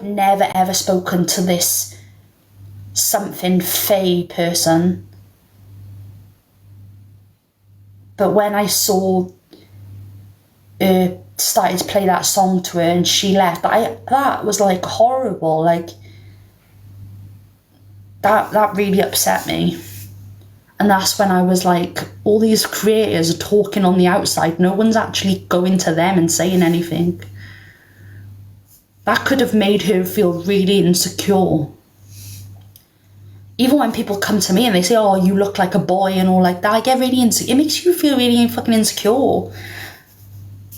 never ever spoken to this something Faye person. But when I saw her started to play that song to her and she left, that was like horrible. Like that really upset me. And that's when I was like, all these creators are talking on the outside. No one's actually going to them and saying anything. That could have made her feel really insecure. Even when people come to me and they say, oh, you look like a boy and all like that, I get really insecure. It makes you feel really fucking insecure.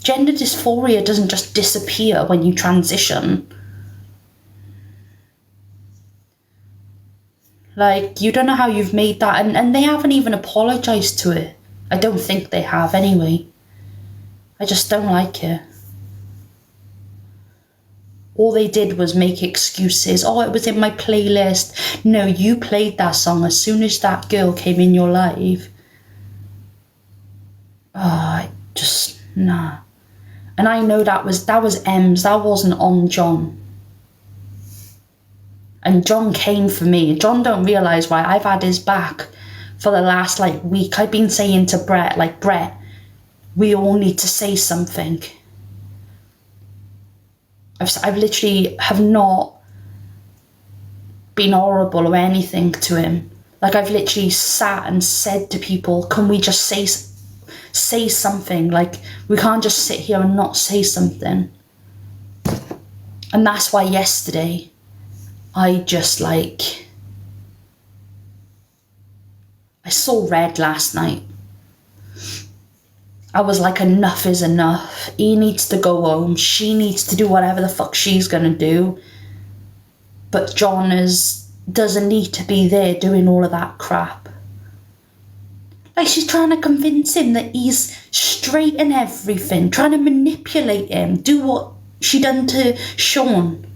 Gender dysphoria doesn't just disappear when you transition. Like, you don't know how you've made that, and they haven't even apologised to it. I don't think they have anyway. I just don't like it. All they did was make excuses. Oh, it was in my playlist. No, you played that song as soon as that girl came in your life. Oh, nah. And I know that was Ems, that wasn't on John. And John came for me. John don't realise why I've had his back for the last week. I've been saying to Brett, Brett, we all need to say something. I've literally have not been horrible or anything to him. I've literally sat and said to people, can we just say something? We can't just sit here and not say something. And that's why yesterday I just I saw red last night. I was like, enough is enough. He needs to go home. She needs to do whatever the fuck she's gonna do. But John doesn't need to be there doing all of that crap. She's trying to convince him that he's straight and everything, trying to manipulate him, do what she done to Sean.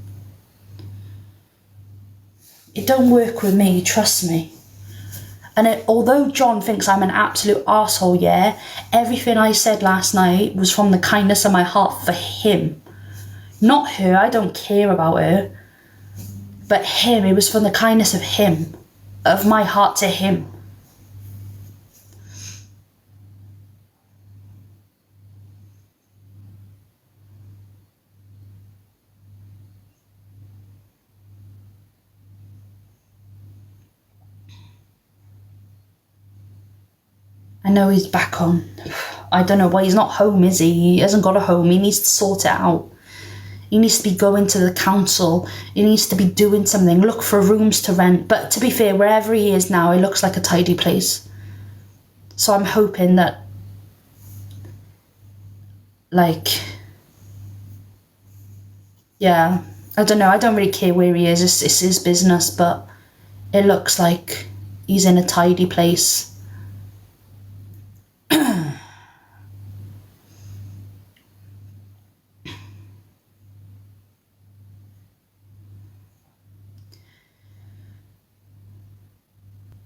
It don't work with me, trust me. And although John thinks I'm an absolute arsehole, yeah, everything I said last night was from the kindness of my heart for him. Not her, I don't care about her. But him, it was from the kindness of him, of my heart to him. I know he's back home. I don't know why he's not home, is he? He hasn't got a home. He needs to sort it out. He needs to be going to the council. He needs to be doing something. Look for rooms to rent. But to be fair, wherever he is now, it looks like a tidy place. So I'm hoping that, yeah, I don't know. I don't really care where he is. It's his business, but it looks like he's in a tidy place.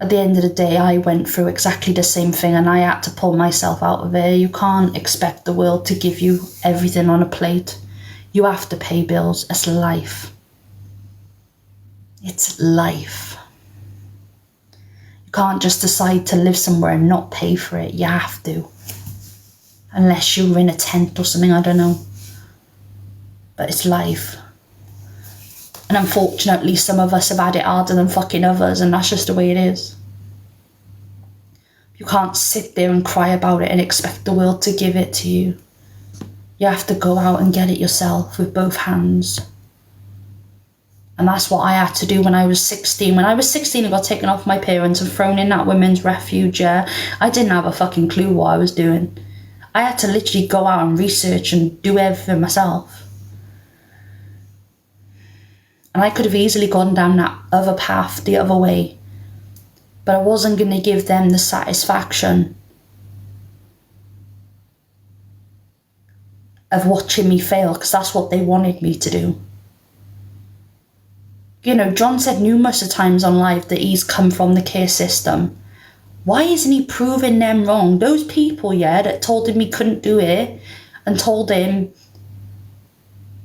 At the end of the day, I went through exactly the same thing and I had to pull myself out of it. You can't expect the world to give you everything on a plate. You have to pay bills. It's life. It's life. You can't just decide to live somewhere and not pay for it. You have to. Unless you're in a tent or something, I don't know. But it's life. And unfortunately, some of us have had it harder than fucking others, and that's just the way it is. You can't sit there and cry about it and expect the world to give it to you. You have to go out and get it yourself with both hands. And that's what I had to do when I was 16. When I was 16, I got taken off my parents and thrown in that women's refuge. Yeah, I didn't have a fucking clue what I was doing. I had to literally go out and research and do everything myself. And I could have easily gone down that other path, the other way. But I wasn't going to give them the satisfaction of watching me fail, because that's what they wanted me to do. You know, John said numerous times on live that he's come from the care system. Why isn't he proving them wrong? Those people, yeah, that told him he couldn't do it and told him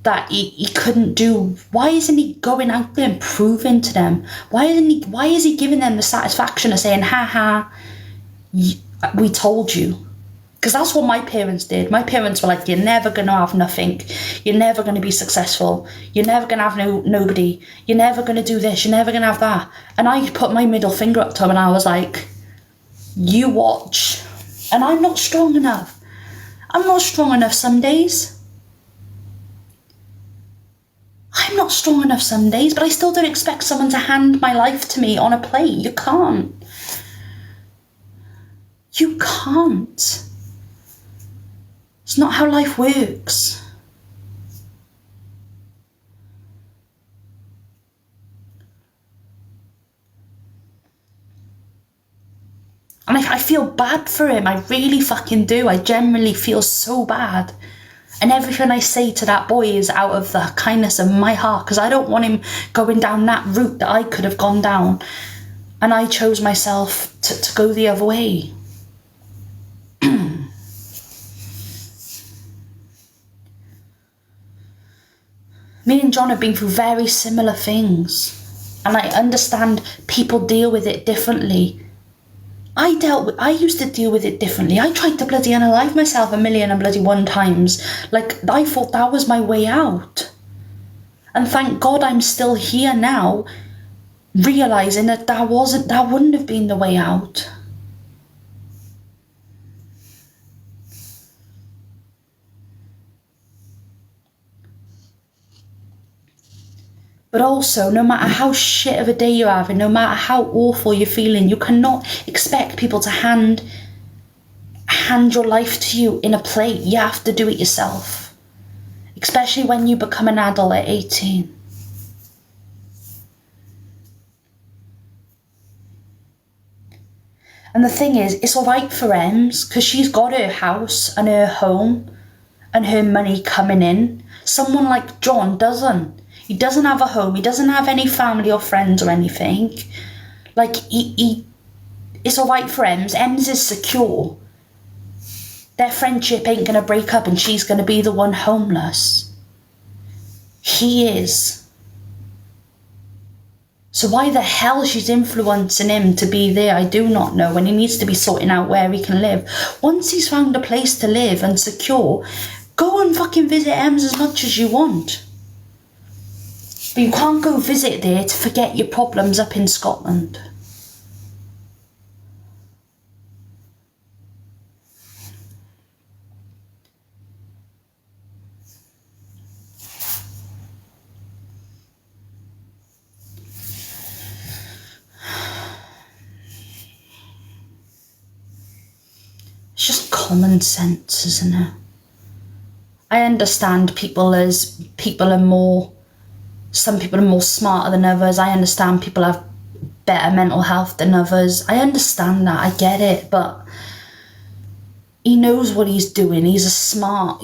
that he couldn't do. Why isn't he going out there and proving to them? Why is he giving them the satisfaction of saying, ha ha, we told you? Because that's what my parents did. My parents were like, you're never going to have nothing. You're never going to be successful. You're never going to have nobody. You're never going to do this. You're never going to have that. And I put my middle finger up to him and I was like, you watch. And I'm not strong enough. I'm not strong enough some days. I'm not strong enough some days, but I still don't expect someone to hand my life to me on a plate. You can't. You can't. It's not how life works. And I feel bad for him. I really fucking do. I genuinely feel so bad. And everything I say to that boy is out of the kindness of my heart, because I don't want him going down that route that I could have gone down. And I chose myself to go the other way. Me and John have been through very similar things. And I understand people deal with it differently. I used to deal with it differently. I tried to bloody unalive myself 1,000,001 times. Like, I thought that was my way out. And thank God I'm still here now, realising that that wouldn't have been the way out. But also, no matter how shit of a day you're having, no matter how awful you're feeling, you cannot expect people to hand your life to you in a plate. You have to do it yourself. Especially when you become an adult at 18. And the thing is, it's alright for Ems, because she's got her house and her home and her money coming in. Someone like John doesn't. He doesn't have a home. He doesn't have any family or friends or anything. Like, it's alright for Ems. Ems is secure. Their friendship ain't going to break up and she's going to be the one homeless. He is. So why the hell she's influencing him to be there, I do not know, when he needs to be sorting out where he can live. Once he's found a place to live and secure, go and fucking visit Ems as much as you want. But you can't go visit there to forget your problems up in Scotland. It's just common sense, isn't it? I understand some people are more smarter than others. I understand people have better mental health than others. I understand that. I get it. But he knows what he's doing. He's a smart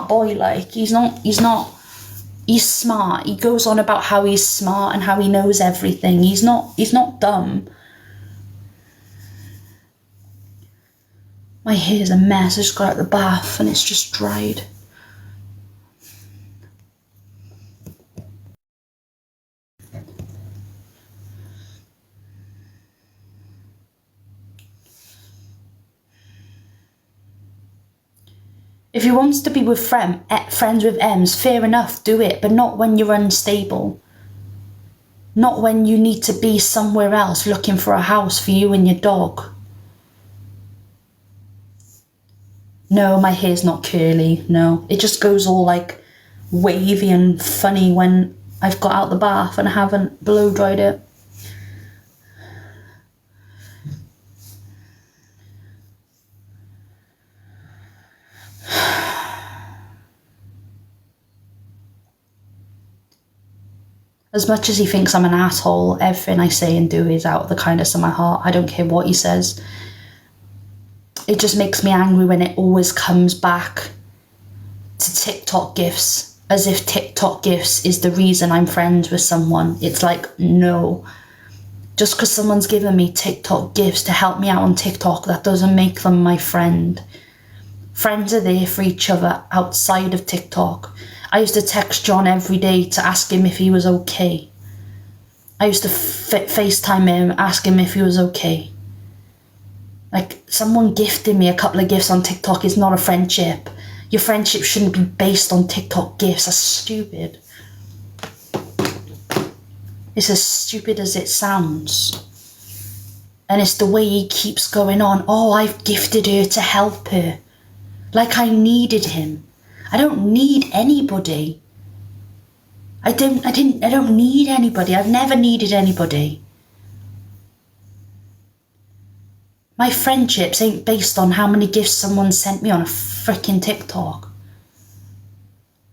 boy. Like, he's smart. He goes on about how he's smart and how he knows everything. He's not dumb. My hair's a mess. I just got out of the bath and it's just dried. If he wants to be with friends with Ems, fair enough, do it, but not when you're unstable. Not when you need to be somewhere else looking for a house for you and your dog. No, my hair's not curly, no. It just goes all like wavy and funny when I've got out the bath and I haven't blow dried it. As much as he thinks I'm an asshole, everything I say and do is out of the kindness of my heart. I don't care what he says. It just makes me angry when it always comes back to TikTok gifts, as if TikTok gifts is the reason I'm friends with someone. It's like, no. Just because someone's given me TikTok gifts to help me out on TikTok, that doesn't make them my friend. Friends are there for each other outside of TikTok. I used to text John every day to ask him if he was okay. I used to FaceTime him, ask him if he was okay. Like, someone gifting me a couple of gifts on TikTok is not a friendship. Your friendship shouldn't be based on TikTok gifts. That's stupid. It's as stupid as it sounds. And it's the way he keeps going on. Oh, I've gifted her to help her. Like I needed him. I don't need anybody. I don't need anybody. I've never needed anybody. My friendships ain't based on how many gifts someone sent me on a freaking TikTok.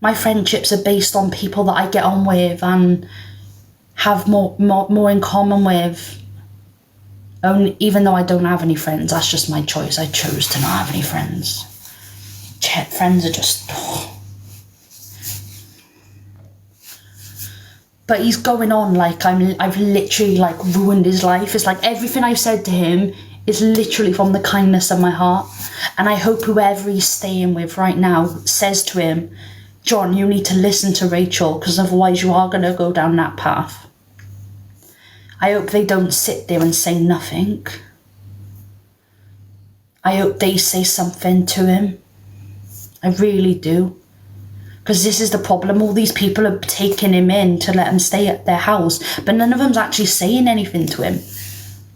My friendships are based on people that I get on with and have more in common with. Even though I don't have any friends, that's just my choice. I chose to not have any friends. Friends are just... But he's going on like I've literally like ruined his life. It's like everything I've said to him is literally from the kindness of my heart. And I hope whoever he's staying with right now says to him, John, you need to listen to Rachel, because otherwise you are going to go down that path. I hope they don't sit there and say nothing. I hope they say something to him. I really do. Because this is the problem. All these people are taking him in to let him stay at their house, but none of them's actually saying anything to him.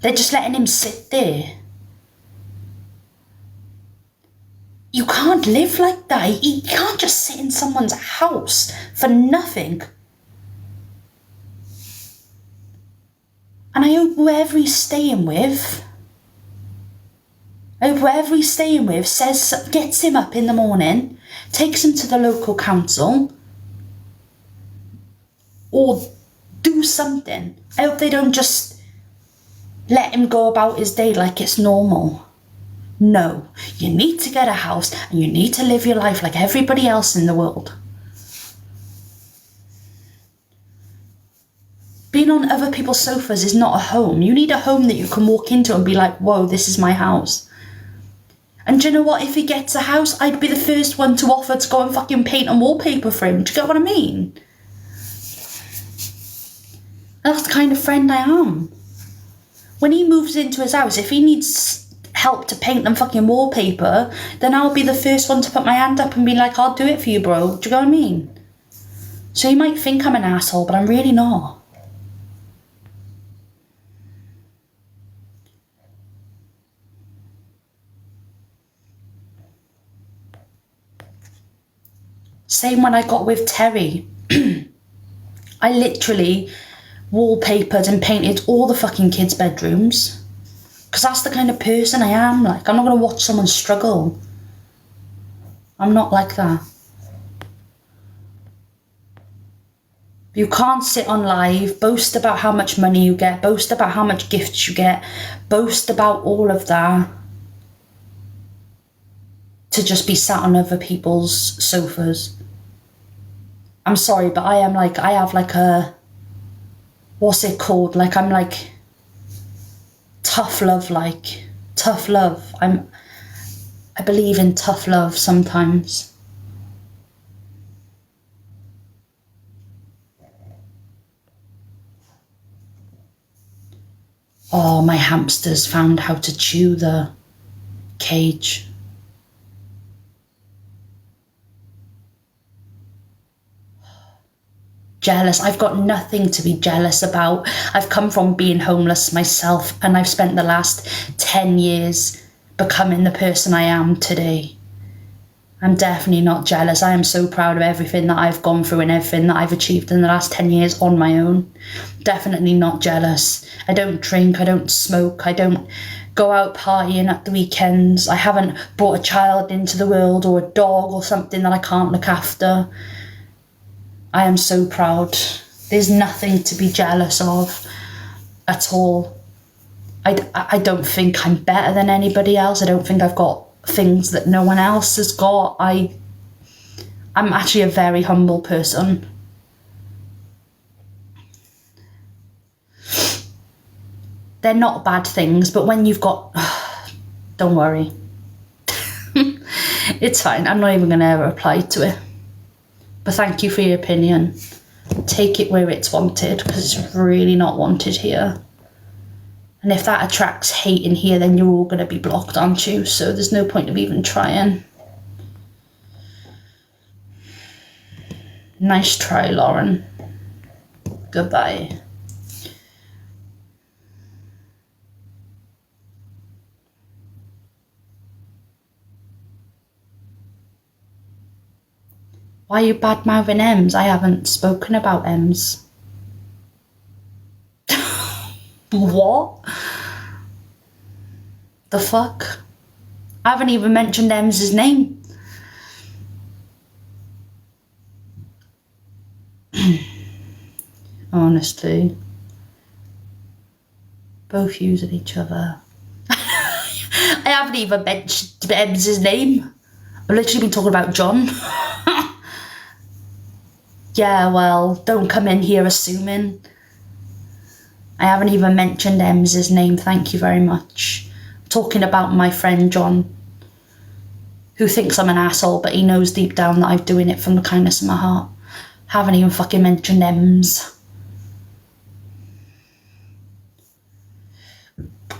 They're just letting him sit there. You can't live like that. You can't just sit in someone's house for nothing. And I hope whoever he's staying with, gets him up in the morning, takes him to the local council, or do something. I hope they don't just let him go about his day like it's normal. No, you need to get a house and you need to live your life like everybody else in the world. Being on other people's sofas is not a home. You need a home that you can walk into and be like, whoa, this is my house. And do you know what? If he gets a house, I'd be the first one to offer to go and fucking paint and wallpaper for him. Do you get what I mean? That's the kind of friend I am. When he moves into his house, if he needs help to paint and fucking wallpaper, then I'll be the first one to put my hand up and be like, I'll do it for you, bro. Do you get what I mean? So you might think I'm an asshole, but I'm really not. Same when I got with Terry. I literally wallpapered and painted all the fucking kids' bedrooms. Because that's the kind of person I am. Like, I'm not going to watch someone struggle. I'm not like that. You can't sit on live, boast about how much money you get, boast about how much gifts you get, boast about all of that, to just be sat on other people's sofas. I'm sorry, but I have like a, what's it called? Like, I'm like tough love, tough love. I believe in tough love sometimes. Oh, my hamsters found how to chew the cage. Jealous. I've got nothing to be jealous about. I've come from being homeless myself, and I've spent the last 10 years becoming the person I am today. I'm definitely not jealous. I am so proud of everything that I've gone through and everything that I've achieved in the last 10 years on my own. Definitely not jealous. I don't drink, I don't smoke, I don't go out partying at the weekends. I haven't brought a child into the world or a dog or something that I can't look after. I am so proud. There's nothing to be jealous of at all. I don't think I'm better than anybody else. I don't think I've got things that no one else has got. I'm actually a very humble person. They're not bad things, but when you've got... don't worry. It's fine. I'm not even going to reply to it. But thank you for your opinion. Take it where it's wanted, because it's really not wanted here. And if that attracts hate in here, then you're all going to be blocked, aren't you? So there's no point of even trying. Nice try, Lauren. Goodbye. Why are you bad-mouthing Ems? I haven't spoken about Ems. What? The fuck? I haven't even mentioned Ems' name. Honestly. Both using each other. I haven't even mentioned Ems' name. I've literally been talking about John. Yeah, well, don't come in here assuming. I haven't even mentioned Ems' name, thank you very much. I'm talking about my friend John, who thinks I'm an asshole, but he knows deep down that I'm doing it from the kindness of my heart. Haven't even fucking mentioned Ems.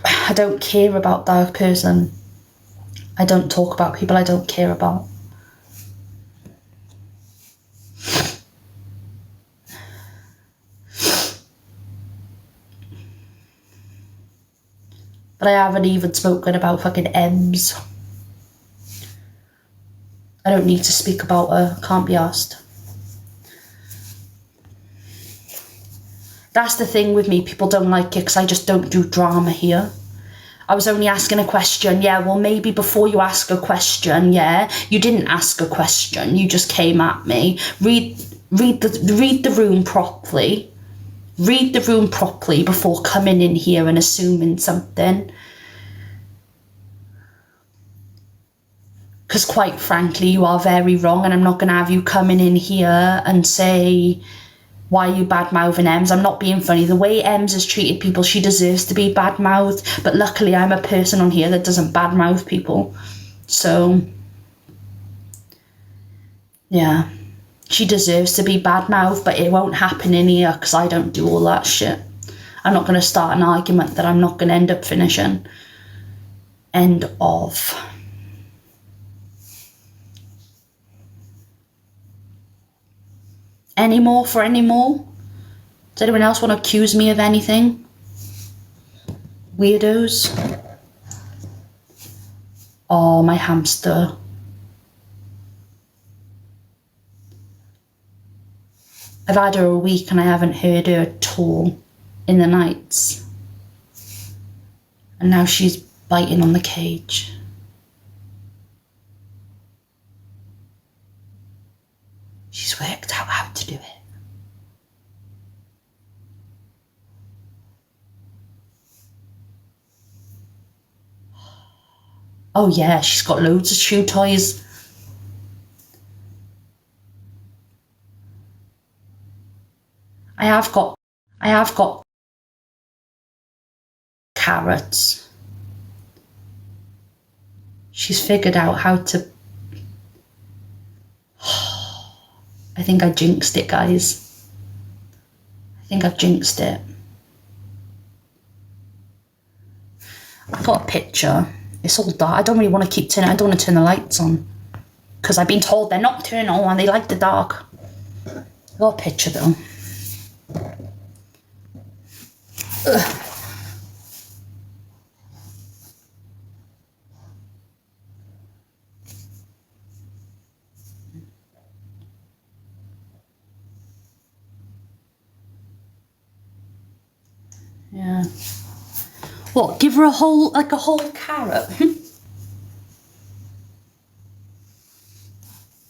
I don't care about that person. I don't talk about people I don't care about. But I haven't even spoken about fucking Ems. I don't need to speak about her. Can't be asked. That's the thing with me. People don't like it because I just don't do drama here. I was only asking a question. Yeah, well, maybe before you ask a question, yeah, you didn't ask a question. You just came at me. Read the room properly. Read the room properly before coming in here and assuming something. Because quite frankly, you are very wrong, and I'm not going to have you coming in here and say, why are you bad-mouthing Ems? I'm not being funny. The way Ems has treated people, she deserves to be bad-mouthed. But luckily, I'm a person on here that doesn't bad-mouth people. So, yeah. She deserves to be bad-mouthed, but it won't happen in here because I don't do all that shit. I'm not going to start an argument that I'm not going to end up finishing. End of. Any more for any more? Does anyone else want to accuse me of anything? Weirdos. Oh, my hamster. I've had her a week and I haven't heard her at all in the nights. And now she's biting on the cage. She's worked out how to do it. Oh yeah, she's got loads of chew toys. I have got carrots. She's figured out how to... I think I jinxed it, guys. I think I've jinxed it. I've got a picture. It's all dark. I don't really want to keep turning... I don't want to turn the lights on. Because I've been told they're nocturnal and they like the dark. I've got a picture, though. Ugh. Yeah. What, give her a whole carrot?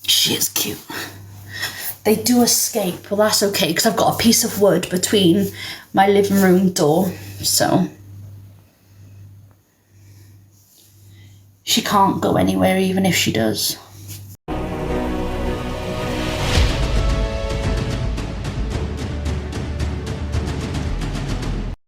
She is cute. They do escape. Well, that's okay, because I've got a piece of wood between my living room door, so she can't go anywhere even if she does.